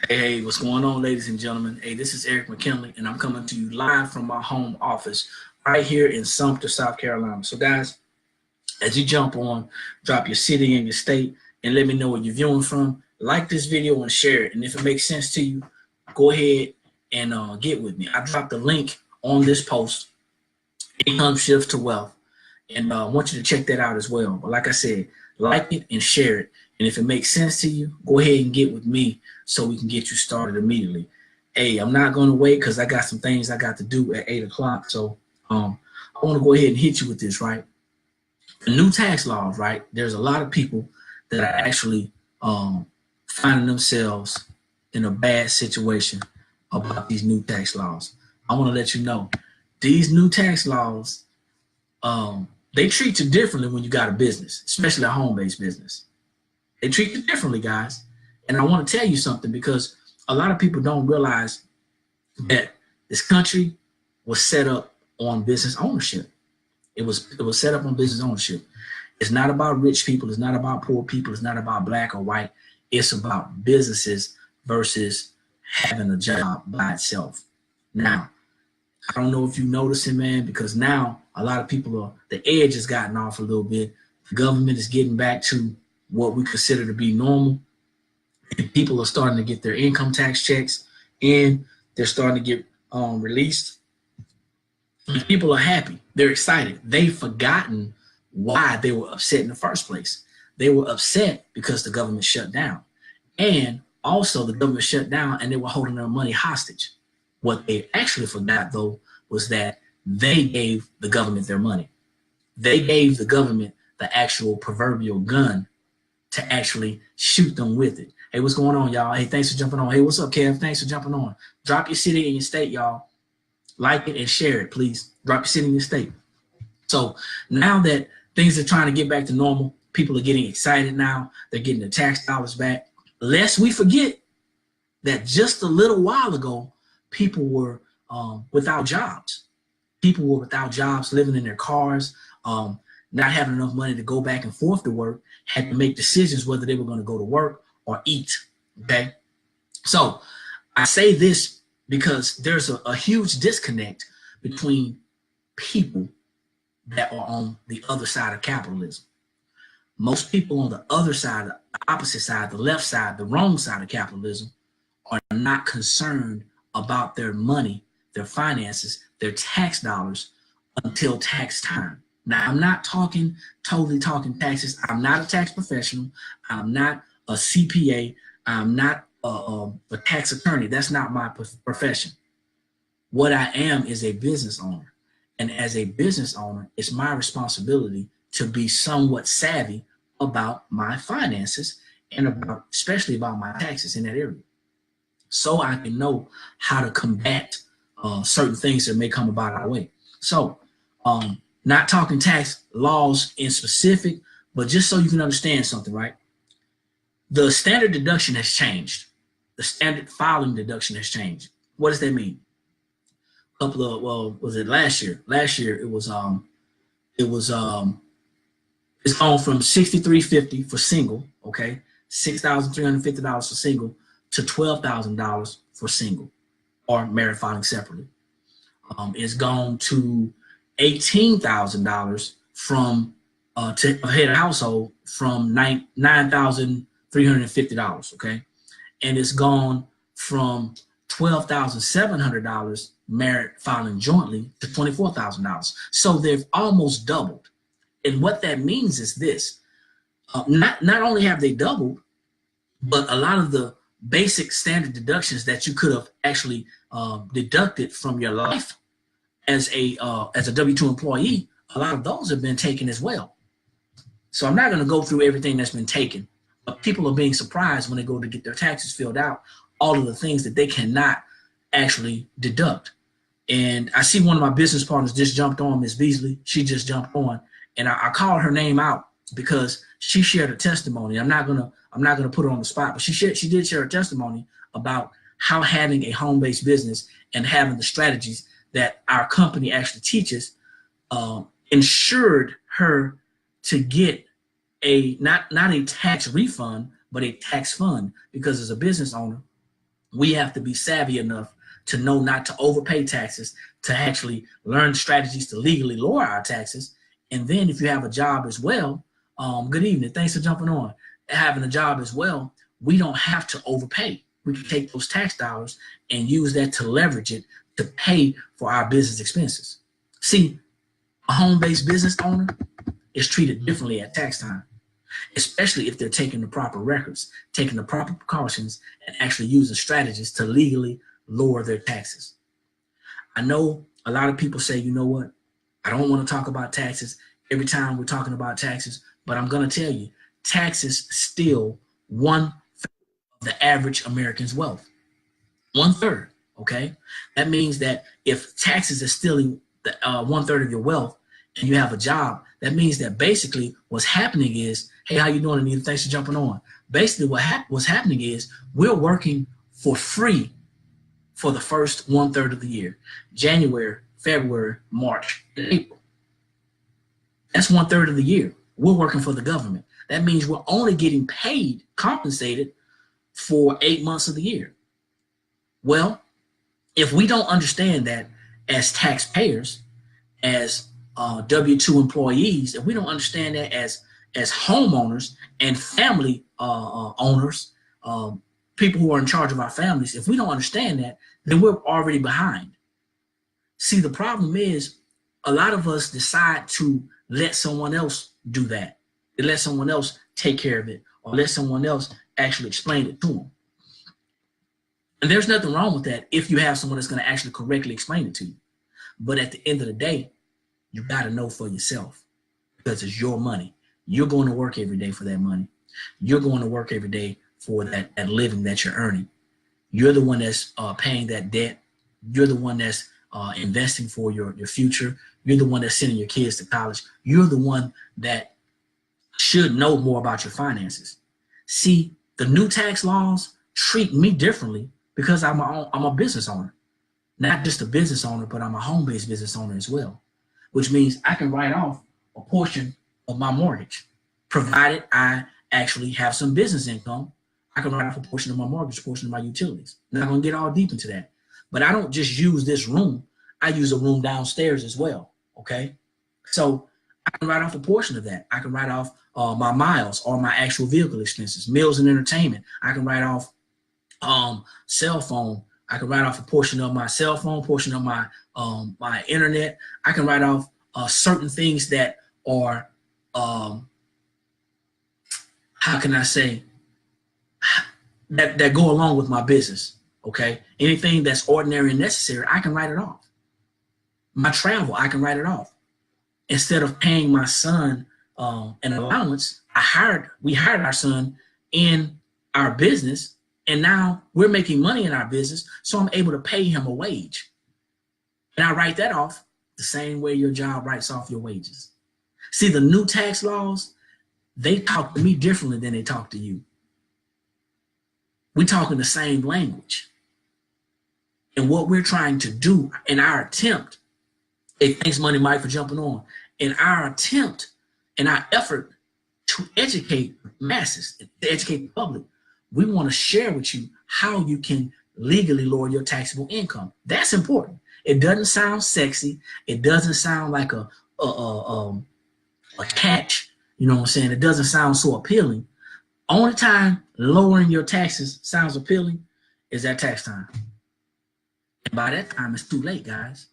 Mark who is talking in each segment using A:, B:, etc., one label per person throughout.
A: Hey, what's going on, ladies and gentlemen? Hey, this is Eric McKinley, and I'm coming to you live from my home office right here in Sumter, South Carolina. So, guys, as you jump on, drop your city and your state, and let me know where you're viewing from. Like this video and share it. And if it makes sense to you, go ahead and get with me. I dropped the link on this post, Income Shift to Wealth, and I want you to check that out as well. But like I said, like it and share it. And if it makes sense to you, go ahead and get with me so we can get you started immediately. Hey, I'm not going to wait because I got some things I got to do at 8 o'clock. So I want to go ahead and hit you with this, right? The new tax laws, right? There's a lot of people that are actually finding themselves in a bad situation about these new tax laws. I want to let you know these new tax laws, they treat you differently when you got a business, especially a home-based business. They treat you differently, guys. And I want to tell you something because a lot of people don't realize that this country was set up on business ownership. It was set up on business ownership. It's not about rich people. It's not about poor people. It's not about black or white. It's about businesses versus having a job by itself. Now, I don't know if you notice it, man, because now a lot of people the edge has gotten off a little bit. The government is getting back to what we consider to be normal. And people are starting to get their income tax checks and they're starting to get released. And people are happy. They're excited. They've forgotten why they were upset in the first place. They were upset because the government shut down. And also the government shut down and they were holding their money hostage. What they actually forgot, though, was that they gave the government their money. They gave the government the actual proverbial gun to actually shoot them with it. Hey, what's going on, y'all? Hey, thanks for jumping on. Hey, what's up, Kev? Thanks for jumping on. Drop your city and your state, y'all. Like it and share it, please. Drop your city and your state. So now that things are trying to get back to normal, people are getting excited now. They're getting their tax dollars back. Lest we forget that just a little while ago, people were without jobs. People were without jobs, living in their cars, not having enough money to go back and forth to work, had to make decisions whether they were going to go to work or eat, okay? So I say this because there's a huge disconnect between people that are on the other side of capitalism. Most people on the other side, the opposite side, the left side, the wrong side of capitalism are not concerned about their money, their finances, their tax dollars until tax time. Now, I'm not totally talking taxes. I'm not a tax professional. I'm not a CPA. I'm not a tax attorney. That's not my profession. What I am is a business owner. And as a business owner, it's my responsibility to be somewhat savvy about my finances and especially about my taxes in that area. So I can know how to combat certain things that may come about our way. So not talking tax laws in specific, but just so you can understand something, right? The standard deduction has changed. The standard filing deduction has changed. What does that mean? Was it last year? Last year it's gone from $6,350 for single, okay, $6,350 for single to $12,000 for single or married filing separately. It's gone to $18,000 from to a head of household from $9,350, okay, and it's gone from $12,700 married filing jointly to $24,000. So they've almost doubled. And what that means is this: not only have they doubled, but a lot of the basic standard deductions that you could have actually deducted from your life as a W-2 employee, a lot of those have been taken as well. So I'm not going to go through everything that's been taken, but people are being surprised when they go to get their taxes filled out, all of the things that they cannot actually deduct. And I see one of my business partners just jumped on, Ms. Beasley. She just jumped on, and I called her name out because she shared a testimony. I'm not gonna put her on the spot, but she did share a testimony about how having a home-based business and having the strategies that our company actually teaches ensured her to get not a tax refund, but a tax fund, because as a business owner, we have to be savvy enough to know not to overpay taxes, to actually learn strategies to legally lower our taxes. And then if you have a job as well, good evening, thanks for jumping on. Having a job as well, we don't have to overpay. We can take those tax dollars and use that to leverage it to pay for our business expenses. See, a home-based business owner is treated differently at tax time, especially if they're taking the proper records, taking the proper precautions, and actually using strategies to legally lower their taxes. I know a lot of people say, you know what, I don't want to talk about taxes every time we're talking about taxes, but I'm going to tell you, taxes steal 1/3 of the average American's wealth. 1/3, okay? That means that if taxes are stealing the 1/3 of your wealth and you have a job, that means that basically what's happening is, hey, how you doing, Anita? Thanks for jumping on. Basically what's happening is we're working for free for the first 1/3 of the year, January, February, March, and April. That's 1/3 of the year. We're working for the government. That means we're only getting paid, compensated for 8 months of the year. Well, if we don't understand that as taxpayers, as W-2 employees, if we don't understand that as homeowners and family owners, people who are in charge of our families, if we don't understand that, then we're already behind. See, the problem is a lot of us decide to let someone else do that. They let someone else take care of it, or let someone else actually explain it to them. And there's nothing wrong with that if you have someone that's going to actually correctly explain it to you. But at the end of the day, you got to know for yourself, because it's your money. You're going to work every day for that money. You're going to work every day for that living that you're earning. You're the one that's paying that debt. You're the one that's investing for your future. You're the one that's sending your kids to college. You're the one that should know more about your finances. See, the new tax laws treat me differently because I'm a business owner. Not just a business owner, but I'm a home-based business owner as well, which means I can write off a portion of my mortgage, provided I actually have some business income. I can write off a portion of my mortgage, a portion of my utilities. I'm not going to get all deep into that. But I don't just use this room. I use a room downstairs as well, okay? So I can write off a portion of that. I can write off my miles or my actual vehicle expenses, meals and entertainment. I can write off cell phone. I can write off a portion of my cell phone, portion of my my internet. I can write off certain things that are, how can I say, that go along with my business, okay? Anything that's ordinary and necessary, I can write it off. My travel, I can write it off. Instead of paying my son an allowance, we hired our son in our business, and now we're making money in our business, so I'm able to pay him a wage. And I write that off the same way your job writes off your wages. See, the new tax laws, they talk to me differently than they talk to you. We talk in the same language. And what we're trying to do in our attempt, hey, thanks Money Mike for jumping on, in our attempt, in our effort to educate masses, to educate the public, we want to share with you how you can legally lower your taxable income. That's important. It doesn't sound sexy. It doesn't sound like a catch. You know what I'm saying? It doesn't sound so appealing. Only time lowering your taxes sounds appealing is at tax time. And by that time, it's too late, guys.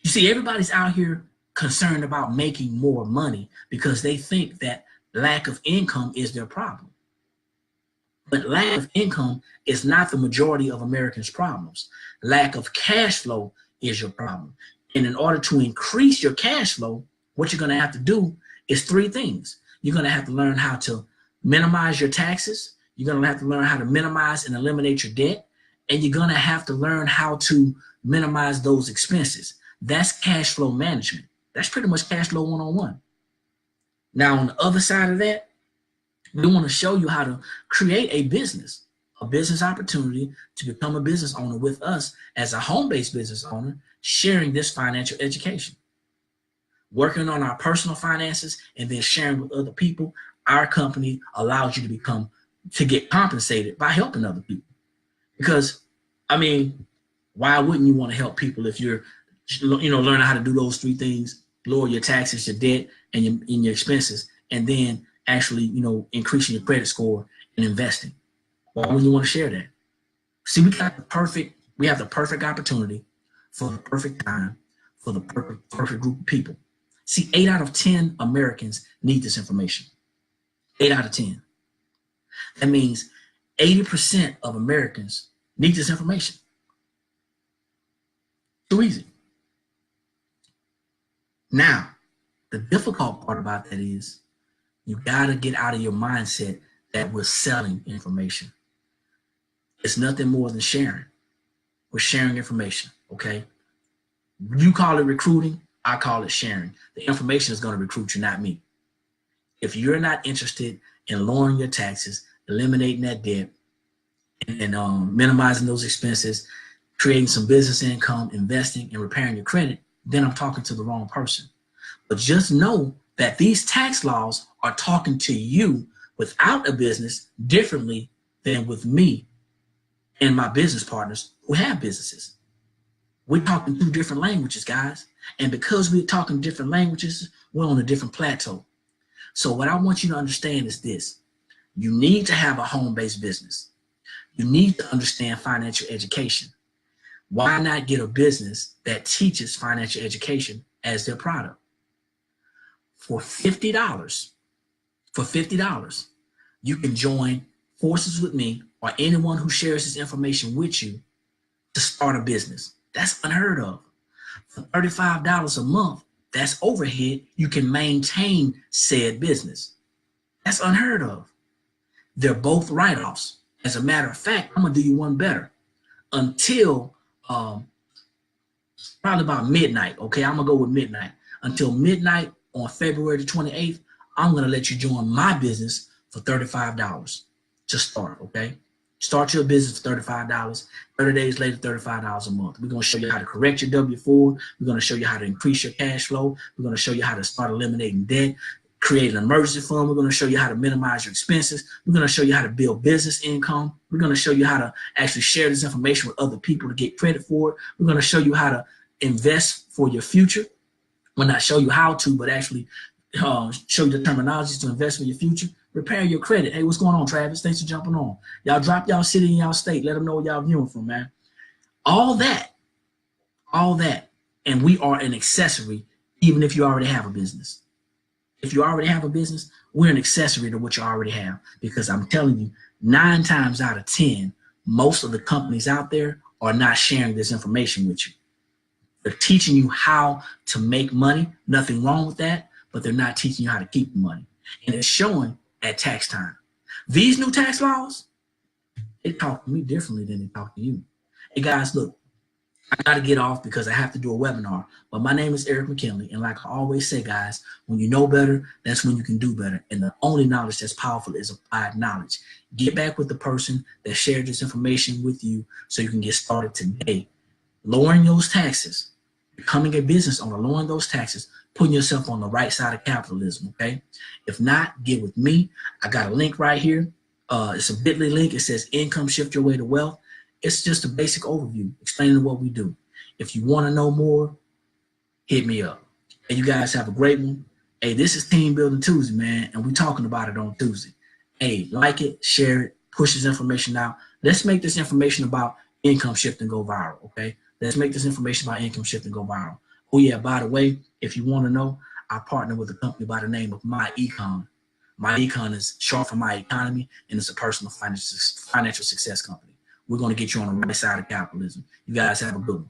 A: You see, everybody's out here concerned about making more money because they think that lack of income is their problem. But lack of income is not the majority of Americans' problems. Lack of cash flow is your problem. And in order to increase your cash flow, what you're going to have to do is 3 things. You're going to have to learn how to minimize your taxes. You're going to have to learn how to minimize and eliminate your debt. And you're going to have to learn how to minimize those expenses. That's cash flow management. That's pretty much cash flow 101. Now, on the other side of that, we want to show you how to create a business opportunity to become a business owner with us as a home-based business owner, sharing this financial education, working on our personal finances, and then sharing with other people. Our company allows you to get compensated by helping other people. Because, I mean, why wouldn't you want to help people if you're, learning how to do those three things: lower your taxes, your debt, and your expenses, and then actually, increasing your credit score and investing? Why wouldn't you want to share that? See, we have the perfect opportunity for the perfect time for the perfect group of people. See, 8 out of 10 Americans need this information. 8 out of 10. That means 80% of Americans need this information. Too easy. Now, the difficult part about that is you got to get out of your mindset that we're selling information. It's nothing more than sharing. We're sharing information, okay? You call it recruiting, I call it sharing. The information is going to recruit you, not me. If you're not interested in lowering your taxes, eliminating that debt, and minimizing those expenses, creating some business income, investing, and repairing your credit, then I'm talking to the wrong person. But just know that these tax laws are talking to you without a business differently than with me and my business partners who have businesses. We're talking 2 different languages, guys. And because we're talking different languages, we're on a different plateau. So what I want you to understand is this. You need to have a home-based business. You need to understand financial education. Why not get a business that teaches financial education as their product? For $50, you can join forces with me or anyone who shares this information with you to start a business. That's unheard of. For $35 a month, that's overhead. You can maintain said business. That's unheard of. They're both write-offs. As a matter of fact, I'm going to do you one better. Until probably about midnight, okay? I'm going to go with midnight. Until midnight on February the 28th, I'm going to let you join my business for $35 to start, okay? Start your business for $35. 30 days later, $35 a month. We're going to show you how to correct your W-4. We're going to show you how to increase your cash flow. We're going to show you how to start eliminating debt, create an emergency fund. We're going to show you how to minimize your expenses. We're going to show you how to build business income. We're going to show you how to actually share this information with other people to get credit for it. We're going to show you how to invest for your future. Well, not show you how to, but actually show you the terminologies to invest for your future. Repair your credit. Hey, what's going on, Travis? Thanks for jumping on. Y'all drop y'all city and y'all state. Let them know where y'all viewing from, man. All that. And we are an accessory, even if you already have a business. If you already have a business, we're an accessory to what you already have. Because I'm telling you, 9 times out of 10, most of the companies out there are not sharing this information with you. They're teaching you how to make money. Nothing wrong with that. But they're not teaching you how to keep the money. And it's showing at tax time. These new tax laws, they talk to me differently than they talk to you. Hey guys, look, I got to get off because I have to do a webinar. But my name is Eric McKinley. And like I always say, guys, when you know better, that's when you can do better. And the only knowledge that's powerful is applied knowledge. Get back with the person that shared this information with you so you can get started today. Lowering those taxes, becoming a business owner, lowering those taxes, putting yourself on the right side of capitalism, okay? If not, get with me. I got a link right here. It's a bit.ly link. It says Income Shift Your Way to Wealth. It's just a basic overview explaining what we do. If you want to know more, hit me up. And you guys have a great one. Hey, this is Team Building Tuesday, man, and we're talking about it on Tuesday. Hey, like it, share it, push this information out. Let's make this information about income shift and go viral, okay? Let's make this information about income shift and go viral. Oh yeah, by the way, if you want to know, I partner with a company by the name of MyEcon. MyEcon is short for My Economy, and it's a personal financial success company. We're going to get you on the right side of capitalism. You guys have a good one.